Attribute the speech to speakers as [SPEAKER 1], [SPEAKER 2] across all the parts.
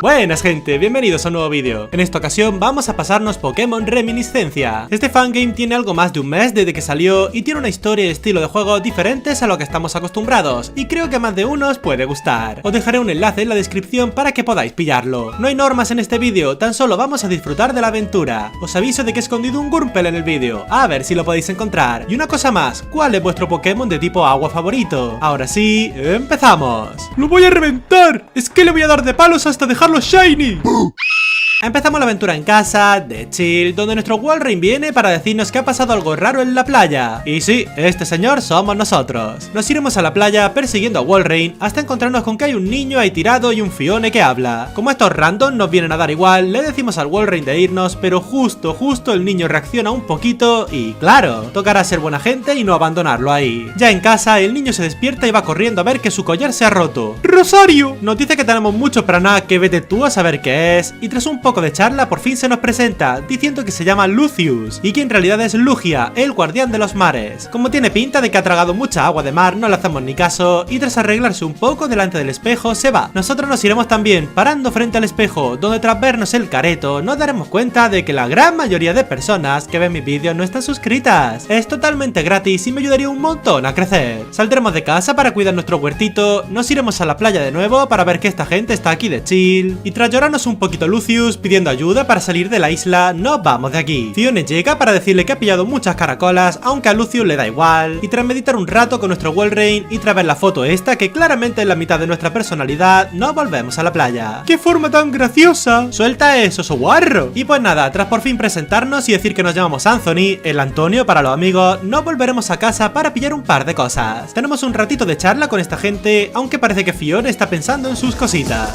[SPEAKER 1] Buenas gente, bienvenidos a un nuevo vídeo. En esta ocasión vamos a pasarnos Pokémon Reminiscencia. Este fangame tiene algo más de un mes desde que salió y tiene una historia y estilo de juego diferentes a lo que estamos acostumbrados, y creo que a más de uno os puede gustar. Os dejaré un enlace en la descripción para que podáis pillarlo. No hay normas en este vídeo, tan solo vamos a disfrutar de la aventura. Os aviso de que he escondido un Wurmple en el vídeo, a ver si lo podéis encontrar. Y una cosa más, ¿cuál es vuestro Pokémon de tipo agua favorito? Ahora sí, empezamos. ¡Lo voy a reventar! ¡Es que le voy a dar de palos hasta dejarlo shiny! Empezamos la aventura en casa, de chill, donde nuestro Walrein viene para decirnos que ha pasado algo raro en la playa. Y sí, este señor somos nosotros. Nos iremos a la playa persiguiendo a Walrein hasta encontrarnos con que hay un niño ahí tirado y un Phione que habla. Como estos random nos vienen a dar igual, le decimos al Walrein de irnos, pero justo el niño reacciona un poquito y claro, tocará ser buena gente y no abandonarlo ahí. Ya en casa, el niño se despierta y va corriendo a ver que su collar se ha roto. ¡Rosario! Nos dice que tenemos mucho praná, que vete tú a saber qué es, y tras un poco de charla por fin se nos presenta, diciendo que se llama Lucius, y que en realidad es Lugia, el guardián de los mares. Como tiene pinta de que ha tragado mucha agua de mar, no le hacemos ni caso, y tras arreglarse un poco delante del espejo, se va. Nosotros nos iremos también, parando frente al espejo, donde tras vernos el careto, nos daremos cuenta de que la gran mayoría de personas que ven mis vídeos no están suscritas. Es totalmente gratis y me ayudaría un montón a crecer. Saldremos de casa para cuidar nuestro huertito, nos iremos a la playa de nuevo para ver que esta gente está aquí de chill, y tras llorarnos un poquito Lucius, pidiendo ayuda para salir de la isla, nos vamos de aquí. Phione llega para decirle que ha pillado muchas caracolas, aunque a Lucius le da igual, y tras meditar un rato con nuestro Walrein y tras ver la foto esta, que claramente es la mitad de nuestra personalidad, nos volvemos a la playa. ¡Qué forma tan graciosa! ¡Suelta eso, soguarro! Y pues nada, tras por fin presentarnos y decir que nos llamamos Anthony, el Antonio para los amigos, nos volveremos a casa para pillar un par de cosas. Tenemos un ratito de charla con esta gente, aunque parece que Phione está pensando en sus cositas.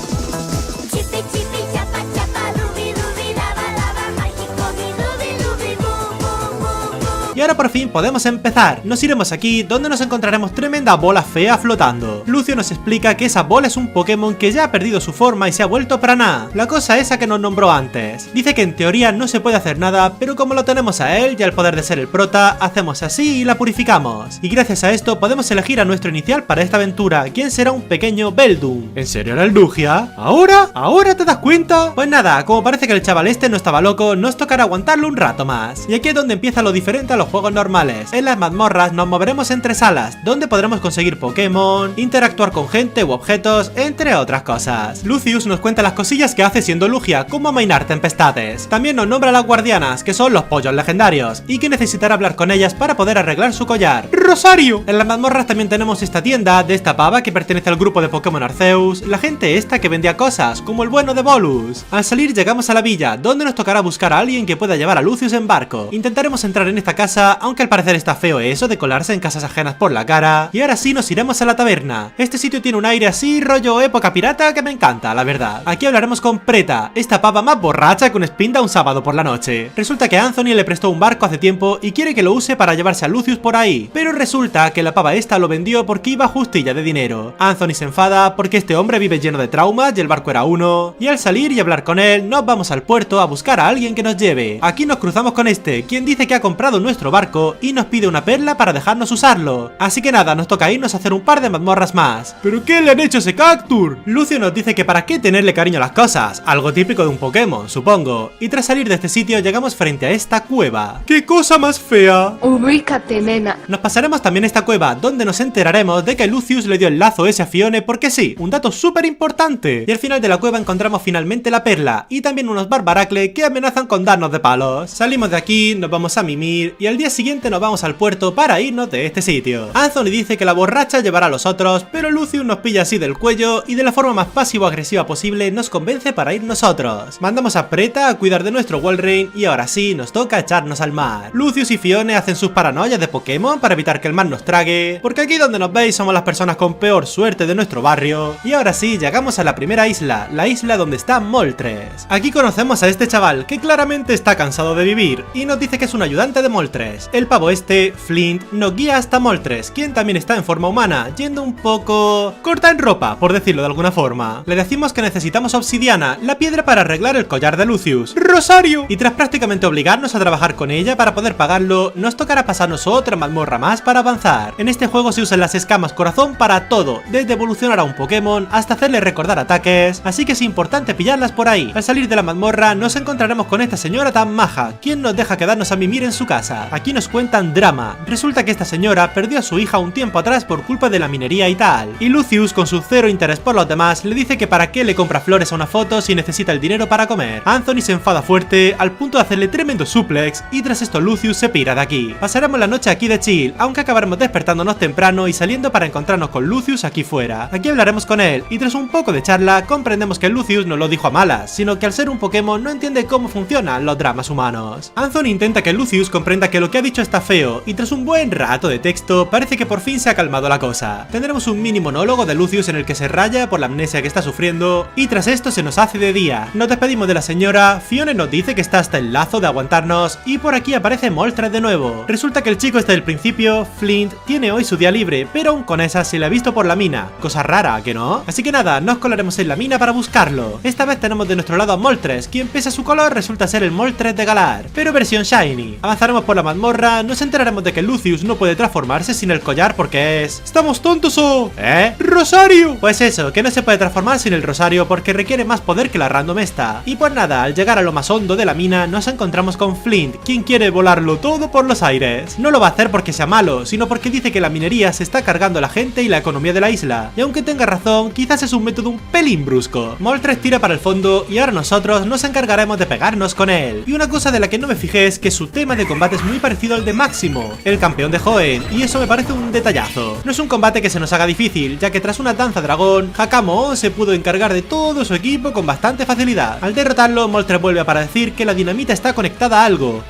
[SPEAKER 1] Y ahora por fin podemos empezar. Nos iremos aquí, donde nos encontraremos tremenda bola fea flotando. Lucio nos explica que esa bola es un Pokémon que ya ha perdido su forma y se ha vuelto praná. La cosa esa que nos nombró antes. Dice que en teoría no se puede hacer nada, pero como lo tenemos a él y al poder de ser el prota, hacemos así y la purificamos. Y gracias a esto podemos elegir a nuestro inicial para esta aventura, quien será un pequeño Beldum. ¿En serio era el Lugia? ¿Ahora? ¿Ahora te das cuenta? Pues nada, como parece que el chaval este no estaba loco, nos tocará aguantarlo un rato más. Y aquí es donde empieza lo diferente a los juegos normales. En las mazmorras nos moveremos entre salas, donde podremos conseguir Pokémon, interactuar con gente u objetos, entre otras cosas. Lucius nos cuenta las cosillas que hace siendo Lugia, como amainar tempestades. También nos nombra a las guardianas, que son los pollos legendarios, y que necesitará hablar con ellas para poder arreglar su collar. ¡Rosario! En las mazmorras también tenemos esta tienda de esta pava que pertenece al grupo de Pokémon Arceus, la gente esta que vendía cosas, como el bueno de Bolus. Al salir llegamos a la villa, donde nos tocará buscar a alguien que pueda llevar a Lucius en barco. Intentaremos entrar en esta casa, aunque al parecer está feo eso de colarse en casas ajenas por la cara. Y ahora sí nos iremos a la taberna. Este sitio tiene un aire así rollo época pirata que me encanta, la verdad. Aquí hablaremos con Preta, esta pava más borracha que un Spinda un sábado por la noche. Resulta que Anthony le prestó un barco hace tiempo y quiere que lo use para llevarse a Lucius por ahí, pero resulta que la pava esta lo vendió porque iba justilla de dinero. Anthony se enfada porque este hombre vive lleno de traumas y el barco era uno, y al salir y hablar con él nos vamos al puerto a buscar a alguien que nos lleve. Aquí nos cruzamos con este, quien dice que ha comprado nuestro barco y nos pide una perla para dejarnos usarlo. Así que nada, nos toca irnos a hacer un par de mazmorras más. ¿Pero qué le han hecho a ese Cactur? Lucio nos dice que para qué tenerle cariño a las cosas, algo típico de un Pokémon, supongo. Y tras salir de este sitio llegamos frente a esta cueva. ¡Qué cosa más fea!
[SPEAKER 2] Ubícate, nena.
[SPEAKER 1] Nos pasaremos también esta cueva, donde nos enteraremos de que Lucius le dio el lazo ese a Phione porque sí, un dato súper importante. Y al final de la cueva encontramos finalmente la perla, y también unos Barbaracle que amenazan con darnos de palos. Salimos de aquí, nos vamos a mimir, y al día siguiente nos vamos al puerto para irnos de este sitio. Anthony dice que la borracha llevará a los otros, pero Lucius nos pilla así del cuello y de la forma más pasivo-agresiva posible nos convence para ir nosotros. Mandamos a Preta a cuidar de nuestro Walrein y ahora sí nos toca echarnos al mar. Lucius y Phione hacen sus paranoias de Pokémon para evitar que el mar nos trague, porque aquí donde nos veis somos las personas con peor suerte de nuestro barrio. Y ahora sí llegamos a la primera isla, la isla donde está Moltres. Aquí conocemos a este chaval que claramente está cansado de vivir y nos dice que es un ayudante de Moltres. Moltres. El pavo este, Flint, nos guía hasta Moltres, quien también está en forma humana, yendo un poco corta en ropa, por decirlo de alguna forma. Le decimos que necesitamos obsidiana, la piedra para arreglar el collar de Lucius, ¡Rosario! Y tras prácticamente obligarnos a trabajar con ella para poder pagarlo, nos tocará pasarnos otra mazmorra más para avanzar. En este juego se usan las escamas corazón para todo, desde evolucionar a un Pokémon hasta hacerle recordar ataques, así que es importante pillarlas por ahí. Al salir de la mazmorra nos encontraremos con esta señora tan maja, quien nos deja quedarnos a mimir en su casa. Aquí nos cuentan drama. Resulta que esta señora perdió a su hija un tiempo atrás por culpa de la minería y tal, y Lucius, con su cero interés por los demás, le dice que para qué le compra flores a una foto si necesita el dinero para comer. Anthony se enfada fuerte al punto de hacerle tremendo suplex, y tras esto Lucius se pira de aquí. Pasaremos la noche aquí de chill, aunque acabaremos despertándonos temprano y saliendo para encontrarnos con Lucius aquí fuera. Aquí hablaremos con él, y tras un poco de charla comprendemos que Lucius no lo dijo a malas, sino que al ser un Pokémon no entiende cómo funcionan los dramas humanos. Anthony intenta que Lucius comprenda que lo que ha dicho está feo, y tras un buen rato de texto parece que por fin se ha calmado la cosa. Tendremos un mini monólogo de Lucius en el que se raya por la amnesia que está sufriendo, y tras esto se nos hace de día. Nos despedimos de la señora, Fiona nos dice que está hasta el lazo de aguantarnos, y por aquí aparece Moltres de nuevo. Resulta que el chico este del principio, Flint, tiene hoy su día libre, pero aún con esa se le ha visto por la mina, cosa rara, ¿que no? Así que nada, nos colaremos en la mina para buscarlo. Esta vez tenemos de nuestro lado a Moltres, quien pese a su color resulta ser el Moltres de Galar, pero versión shiny. Avanzaremos por la mazmorra, nos enteraremos de que Lucius no puede transformarse sin el collar porque es... ¿Estamos tontos o...? ¡Rosario! Pues eso, que no se puede transformar sin el rosario porque requiere más poder que la random esta. Y pues nada, al llegar a lo más hondo de la mina nos encontramos con Flint, quien quiere volarlo todo por los aires. No lo va a hacer porque sea malo, sino porque dice que la minería se está cargando la gente y la economía de la isla. Y aunque tenga razón, quizás es un método un pelín brusco. Moltres tira para el fondo y ahora nosotros nos encargaremos de pegarnos con él. Y una cosa de la que no me fijé es que su tema de combate es muy parecido al de Máximo, el campeón de Hoenn, y eso me parece un detallazo. No es un combate que se nos haga difícil, ya que tras una danza dragón, Hakamo se pudo encargar de todo su equipo con bastante facilidad. Al derrotarlo, Moltres vuelve para decir que la dinamita está conectada a algo.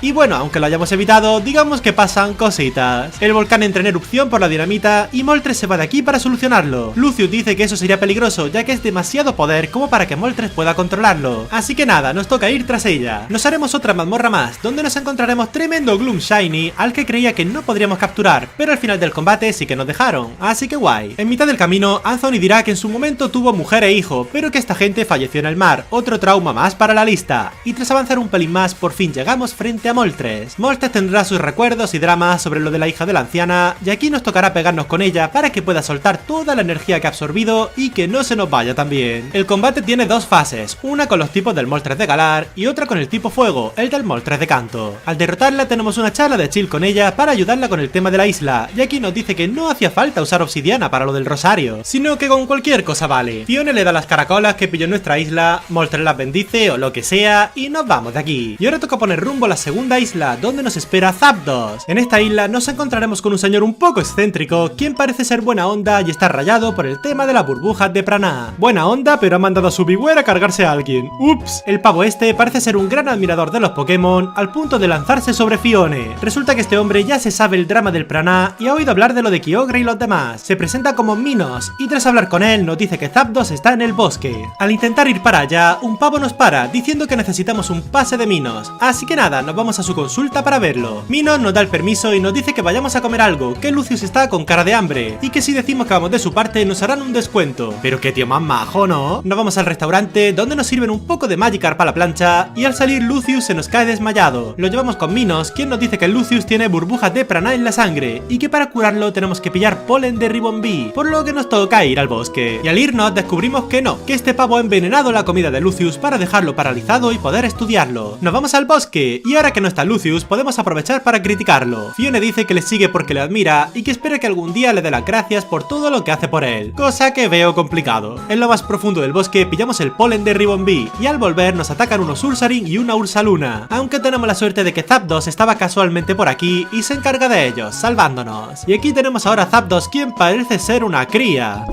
[SPEAKER 1] Y bueno, aunque lo hayamos evitado, digamos que pasan cositas. El volcán entra en erupción por la dinamita y Moltres se va de aquí para solucionarlo. Lucius dice que eso sería peligroso, ya que es demasiado poder como para que Moltres pueda controlarlo. Así que nada, nos toca ir tras ella. Nos haremos otra mazmorra más, donde nos encontraremos tremendo Gloom Shiny, al que creía que no podríamos capturar, pero al final del combate sí que nos dejaron, así que guay. En mitad del camino, Anthony dirá que en su momento tuvo mujer e hijo, pero que esta gente falleció en el mar, otro trauma más para la lista. Y tras avanzar un pelín más, por fin llegamos frente a Moltres. Moltres tendrá sus recuerdos y dramas sobre lo de la hija de la anciana, y aquí nos tocará pegarnos con ella para que pueda soltar toda la energía que ha absorbido y que no se nos vaya tan bien. El combate tiene dos fases, una con los tipos del Moltres de Galar y otra con el tipo fuego, el del Moltres de Canto. Al derrotarla tenemos una charla de chill con ella para ayudarla con el tema de la isla, y aquí nos dice que no hacía falta usar obsidiana para lo del rosario, sino que con cualquier cosa vale. Fiona le da las caracolas que pilló en nuestra isla, Moltres las bendice o lo que sea y nos vamos de aquí. Y ahora toca poner rumbo a la segunda isla, donde nos espera Zapdos. En esta isla nos encontraremos con un señor un poco excéntrico, quien parece ser buena onda y está rayado por el tema de las burbujas de Praná. Buena onda, pero ha mandado a su Biware a cargarse a alguien. Ups. El pavo este parece ser un gran admirador de los Pokémon, al punto de lanzarse sobre Fione. Resulta que este hombre ya se sabe el drama del Praná y ha oído hablar de lo de Kyogre y los demás. Se presenta como Minos, y tras hablar con él nos dice que Zapdos está en el bosque. Al intentar ir para allá, un pavo nos para, diciendo que necesitamos un pase de Minos. Así que nada, nos vamos a su consulta para verlo. Minos nos da el permiso y nos dice que vayamos a comer algo, que Lucius está con cara de hambre, y que si decimos que vamos de su parte nos harán un descuento. Pero qué tío más majo, ¿no? Nos vamos al restaurante, donde nos sirven un poco de Magikarp para la plancha, y al salir Lucius se nos cae desmayado. Lo llevamos con Minos, quien nos dice que Lucius tiene burbujas de Praná en la sangre, y que para curarlo tenemos que pillar polen de Ribombee, por lo que nos toca ir al bosque. Y al irnos descubrimos que no, que este pavo ha envenenado la comida de Lucius para dejarlo paralizado y poder estudiarlo. Nos vamos al bosque, y ahora que no está Lucius podemos aprovechar para criticarlo. Fiona dice que le sigue porque le admira y que espera que algún día le dé las gracias por todo lo que hace por él, cosa que veo complicado. En lo más profundo del bosque pillamos el polen de Ribombee y al volver nos atacan unos Ursaring y una Ursaluna, aunque tenemos la suerte de que Zapdos estaba casualmente por aquí y se encarga de ellos, salvándonos. Y aquí tenemos ahora a Zapdos, quien parece ser una cría.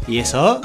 [SPEAKER 1] ¿Y eso?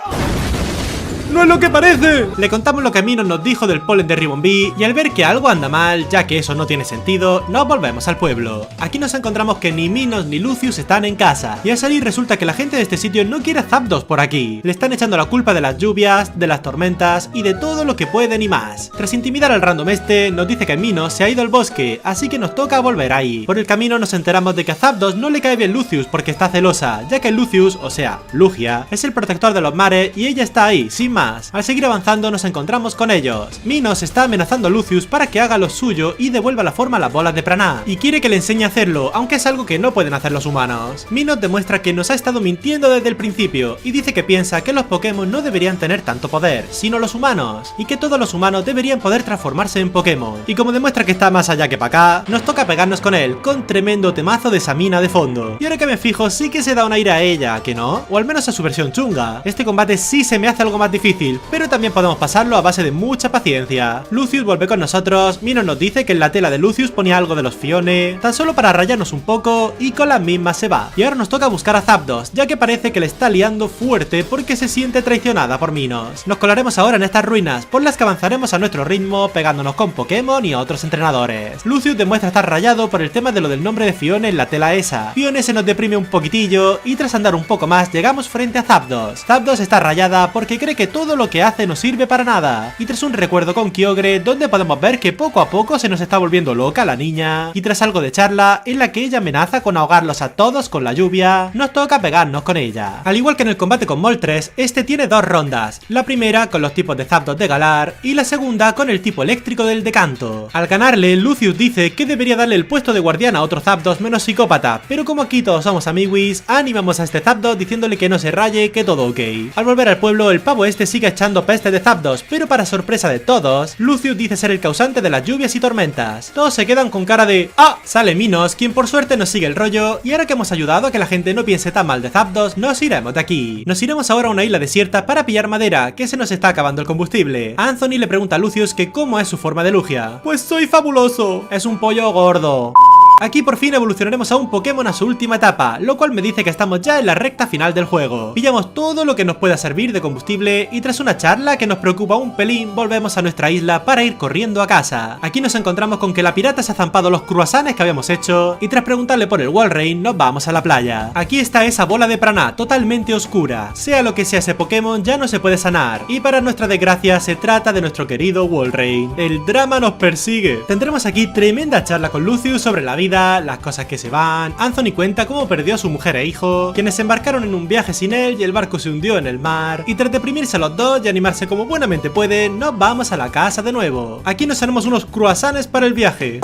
[SPEAKER 1] ¡No es lo que parece! Le contamos lo que Minos nos dijo del polen de Ribombee y al ver que algo anda mal, ya que eso no tiene sentido, nos volvemos al pueblo. Aquí nos encontramos que ni Minos ni Lucius están en casa y al salir resulta que la gente de este sitio no quiere a Zapdos por aquí. Le están echando la culpa de las lluvias, de las tormentas y de todo lo que pueden y más. Tras intimidar al random este, nos dice que Minos se ha ido al bosque, así que nos toca volver ahí. Por el camino nos enteramos de que a Zapdos no le cae bien Lucius porque está celosa, ya que Lucius, o sea, Lugia, es el protector de los mares y ella está ahí, sin más. Al seguir avanzando nos encontramos con ellos. Minos está amenazando a Lucius para que haga lo suyo y devuelva la forma a las bolas de Praná, y quiere que le enseñe a hacerlo, aunque es algo que no pueden hacer los humanos. Minos demuestra que nos ha estado mintiendo desde el principio y dice que piensa que los Pokémon no deberían tener tanto poder, sino los humanos, y que todos los humanos deberían poder transformarse en Pokémon. Y como demuestra que está más allá que para acá, nos toca pegarnos con él, con tremendo temazo de Samina de fondo. Y ahora que me fijo, sí que se da un aire a ella, ¿que no? O al menos a su versión chunga. Este combate sí se me hace algo más difícil, pero también podemos pasarlo a base de mucha paciencia. Lucius vuelve con nosotros, Minos nos dice que en la tela de Lucius ponía algo de los Fione, tan solo para rayarnos un poco, y con las mismas se va. Y ahora nos toca buscar a Zapdos, ya que parece que le está liando fuerte porque se siente traicionada por Minos. Nos colaremos ahora en estas ruinas, por las que avanzaremos a nuestro ritmo, pegándonos con Pokémon y otros entrenadores. Lucius demuestra estar rayado por el tema de lo del nombre de Fione en la tela esa. Fione se nos deprime un poquitillo, y tras andar un poco más llegamos frente a Zapdos. Zapdos está rayada porque cree que todo lo que hace no sirve para nada, y tras un recuerdo con Kyogre, donde podemos ver que poco a poco se nos está volviendo loca la niña, y tras algo de charla en la que ella amenaza con ahogarlos a todos con la lluvia, nos toca pegarnos con ella. Al igual que en el combate con Moltres, este tiene dos rondas, la primera con los tipos de Zapdos de Galar y la segunda con el tipo eléctrico del Decanto. Al ganarle, Lucius dice que debería darle el puesto de guardián a otro Zapdos menos psicópata, pero como aquí todos somos amiguis, animamos a este Zapdos diciéndole que no se raye, que todo ok. Al volver al pueblo, el pavo este sigue echando peste de Zapdos, pero para sorpresa de todos, Lucius dice ser el causante de las lluvias y tormentas. Todos se quedan con cara de ¡ah! Sale Minos, quien por suerte nos sigue el rollo, y ahora que hemos ayudado a que la gente no piense tan mal de Zapdos, nos iremos de aquí. Nos iremos ahora a una isla desierta para pillar madera, que se nos está acabando el combustible. Anthony le pregunta a Lucius que cómo es su forma de Lugia. Pues soy fabuloso. Es un pollo gordo. Aquí por fin evolucionaremos a un Pokémon a su última etapa, lo cual me dice que estamos ya en la recta final del juego. Pillamos todo lo que nos pueda servir de combustible y tras una charla que nos preocupa un pelín, volvemos a nuestra isla para ir corriendo a casa. Aquí nos encontramos con que la pirata se ha zampado los croissants que habíamos hecho y tras preguntarle por el Walrein nos vamos a la playa. Aquí está esa bola de Praná totalmente oscura. Sea lo que sea ese Pokémon ya no se puede sanar y para nuestra desgracia se trata de nuestro querido Walrein. El drama nos persigue. Tendremos aquí tremenda charla con Lucius sobre la vida, las cosas que se van. Anthony cuenta cómo perdió a su mujer e hijo, quienes se embarcaron en un viaje sin él y el barco se hundió en el mar, y tras deprimirse los dos y animarse como buenamente pueden, nos vamos a la casa de nuevo. Aquí nos haremos unos croissants para el viaje.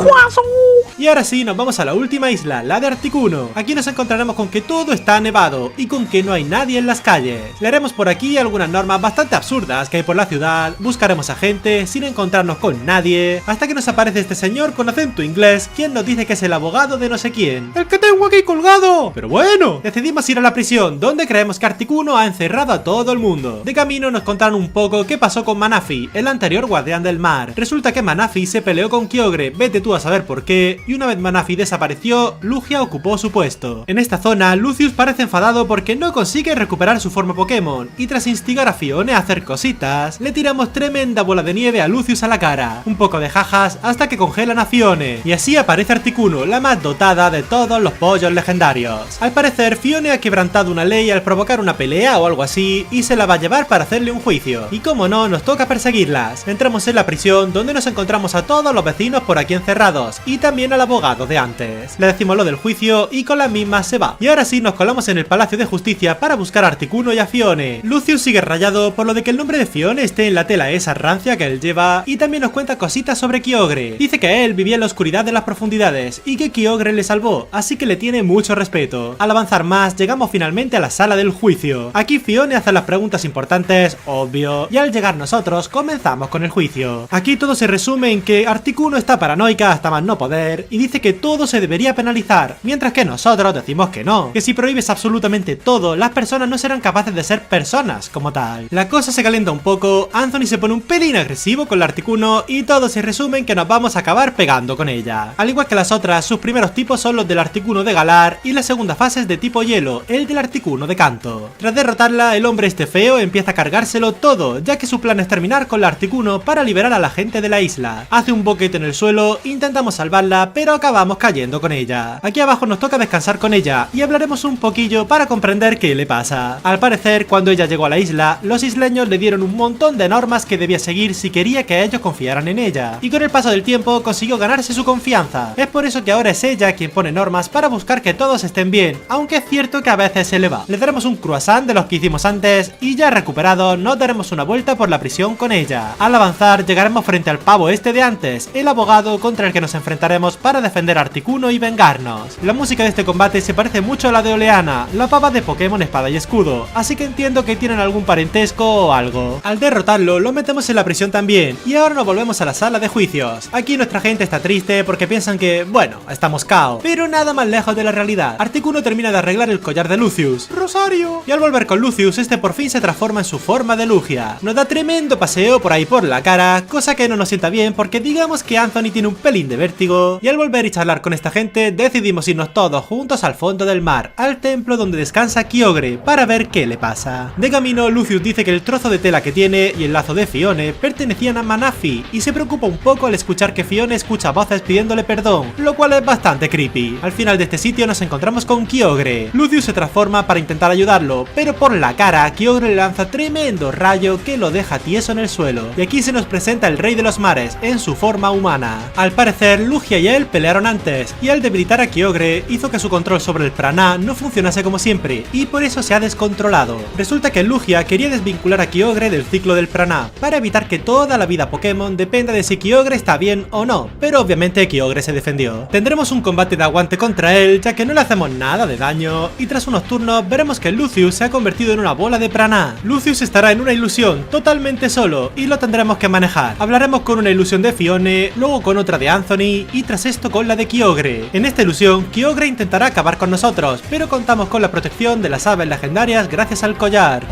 [SPEAKER 1] Y ahora sí, nos vamos a la última isla, la de Articuno. Aquí nos encontraremos con que todo está nevado y con que no hay nadie en las calles. Leeremos por aquí algunas normas bastante absurdas que hay por la ciudad, buscaremos a gente sin encontrarnos con nadie, hasta que nos aparece este señor con acento inglés, quien nos dice que es el abogado de no sé quién. ¡El que tengo aquí colgado! Pero bueno, decidimos ir a la prisión, donde creemos que Articuno ha encerrado a todo el mundo. De camino nos contaron un poco qué pasó con Manaphy, el anterior guardián del mar. Resulta que Manaphy se peleó con Kyogre, vete tú a saber por qué, y una vez Manaphy desapareció, Lugia ocupó su puesto. En esta zona, Lucius parece enfadado porque no consigue recuperar su forma Pokémon, y tras instigar a Fione a hacer cositas, le tiramos tremenda bola de nieve a Lucius a la cara, un poco de jajas hasta que congelan a Fione, y así aparece Articuno, la más dotada de todos los pollos legendarios. Al parecer, Fione ha quebrantado una ley al provocar una pelea o algo así, y se la va a llevar para hacerle un juicio. Y como no, nos toca perseguirlas. Entramos en la prisión, donde nos encontramos a todos los vecinos por aquí encerrados, y también al abogado de antes. Le decimos lo del juicio y con la misma se va. Y ahora sí nos colamos en el Palacio de Justicia para buscar a Articuno y a Fione. Lucius sigue rayado por lo de que el nombre de Fione esté en la tela esa rancia que él lleva, y también nos cuenta cositas sobre Kyogre. Dice que él vivía en la oscuridad de las profundidades y que Kyogre le salvó, así que le tiene mucho respeto. Al avanzar más, llegamos finalmente a la sala del juicio. Aquí Fione hace las preguntas importantes, obvio, y al llegar nosotros comenzamos con el juicio. Aquí todo se resume en que Articuno está paranoica hasta más no poder, poder y dice que todo se debería penalizar, mientras que nosotros decimos que no, que si prohíbes absolutamente todo, las personas no serán capaces de ser personas como tal. La cosa se calienta un poco, Anthony se pone un pelín agresivo con la Articuno y todo se resume en que nos vamos a acabar pegando con ella. Al igual que las otras, sus primeros tipos son los del Articuno de Galar y la segunda fase es de tipo hielo, el del Articuno de Canto. Tras derrotarla, el hombre este feo empieza a cargárselo todo, ya que su plan es terminar con la Articuno para liberar a la gente de la isla. Hace un boquete en el suelo, intentamos salvarla, pero acabamos cayendo con ella. Aquí abajo nos toca descansar con ella y hablaremos un poquillo para comprender qué le pasa. Al parecer, cuando ella llegó a la isla, los isleños le dieron un montón de normas que debía seguir si quería que ellos confiaran en ella, y con el paso del tiempo consiguió ganarse su confianza. Es por eso que ahora es ella quien pone normas para buscar que todos estén bien, aunque es cierto que a veces se le va. Le daremos un croissant de los que hicimos antes y ya recuperado nos daremos una vuelta por la prisión con ella. Al avanzar llegaremos frente al pavo este de antes, el abogado contra el que nos enfrentaremos para defender a Articuno y vengarnos. La música de este combate se parece mucho a la de Oleana, la pava de Pokémon Espada y Escudo, así que entiendo que tienen algún parentesco o algo. Al derrotarlo lo metemos en la prisión también y ahora nos volvemos a la sala de juicios. Aquí nuestra gente está triste porque piensan que, bueno, estamos cao, pero nada más lejos de la realidad. Articuno termina de arreglar el collar de Lucius, Rosario, y al volver con Lucius este por fin se transforma en su forma de Lugia. Nos da tremendo paseo por ahí por la cara, cosa que no nos sienta bien porque digamos que Anthony tiene un pelín de vértigo, y al volver y charlar con esta gente decidimos irnos todos juntos al fondo del mar, al templo donde descansa Kyogre, para ver qué le pasa. De camino Lucius dice que el trozo de tela que tiene y el lazo de Fione pertenecían a Manaphy y se preocupa un poco al escuchar que Fione escucha voces pidiéndole perdón, lo cual es bastante creepy. Al final de este sitio nos encontramos con Kyogre. Lucius se transforma para intentar ayudarlo, pero por la cara Kyogre le lanza tremendo rayo que lo deja tieso en el suelo. Y aquí se nos presenta el rey de los mares en su forma humana. Al parecer Lugia y él pelearon antes y al debilitar a Kyogre hizo que su control sobre el prana no funcionase como siempre y por eso se ha descontrolado. Resulta que Lugia quería desvincular a Kyogre del ciclo del prana para evitar que toda la vida Pokémon dependa de si Kyogre está bien o no, pero obviamente Kyogre se defendió. Tendremos un combate de aguante contra él ya que no le hacemos nada de daño y tras unos turnos veremos que Lucius se ha convertido en una bola de prana. Lucius estará en una ilusión totalmente solo y lo tendremos que manejar. Hablaremos con una ilusión de Fione, luego con otra de Anthony y tras esto con la de Kyogre. En esta ilusión Kyogre intentará acabar con nosotros, pero contamos con la protección de las aves legendarias gracias al collar.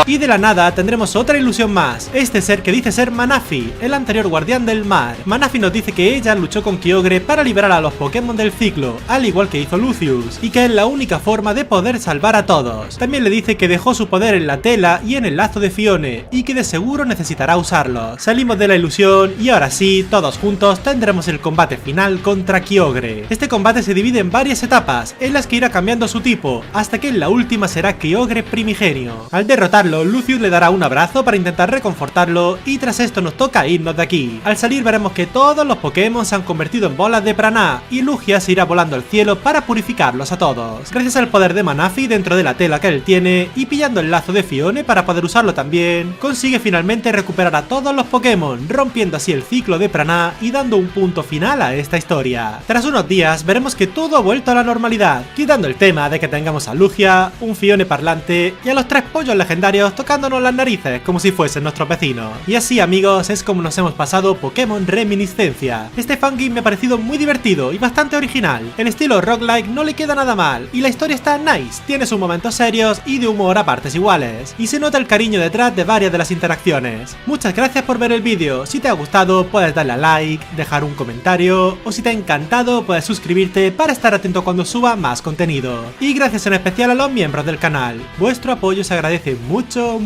[SPEAKER 1] Y de la nada tendremos otra ilusión más, este ser que dice ser Manaphy, el anterior guardián del mar. Manaphy nos dice que ella luchó con Kyogre para liberar a los Pokémon del ciclo, al igual que hizo Lucius, y que es la única forma de poder salvar a todos. También le dice que dejó su poder en la tela y en el lazo de Fione, y que de seguro necesitará usarlo. Salimos de la ilusión y ahora sí, todos juntos tendremos el combate final contra Kyogre. Este combate se divide en varias etapas, en las que irá cambiando su tipo, hasta que en la última será Kyogre primigenio. Al derrotarlo, Lucius le dará un abrazo para intentar reconfortarlo y tras esto nos toca irnos de aquí. Al salir veremos que todos los Pokémon se han convertido en bolas de prana y Lugia se irá volando al cielo para purificarlos a todos. Gracias al poder de Manaphy dentro de la tela que él tiene y pillando el lazo de Fione para poder usarlo también, consigue finalmente recuperar a todos los Pokémon, rompiendo así el ciclo de prana y dando un punto final a esta historia. Tras unos días veremos que todo ha vuelto a la normalidad, quitando el tema de que tengamos a Lugia, un Fione parlante y a los 3 pollos legendarios tocándonos las narices como si fuesen nuestros vecinos. Y así amigos es como nos hemos pasado Pokémon Reminiscencia. Este fangame me ha parecido muy divertido y bastante original. El estilo roguelike no le queda nada mal y la historia está nice, tiene sus momentos serios y de humor a partes iguales. Y se nota el cariño detrás de varias de las interacciones. Muchas gracias por ver el vídeo, si te ha gustado puedes darle a like, dejar un comentario o si te ha encantado puedes suscribirte para estar atento cuando suba más contenido. Y gracias en especial a los miembros del canal, vuestro apoyo se agradece mucho.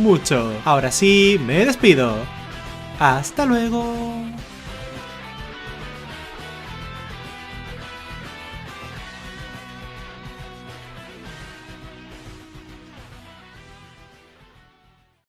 [SPEAKER 1] Ahora sí, me despido. Hasta luego.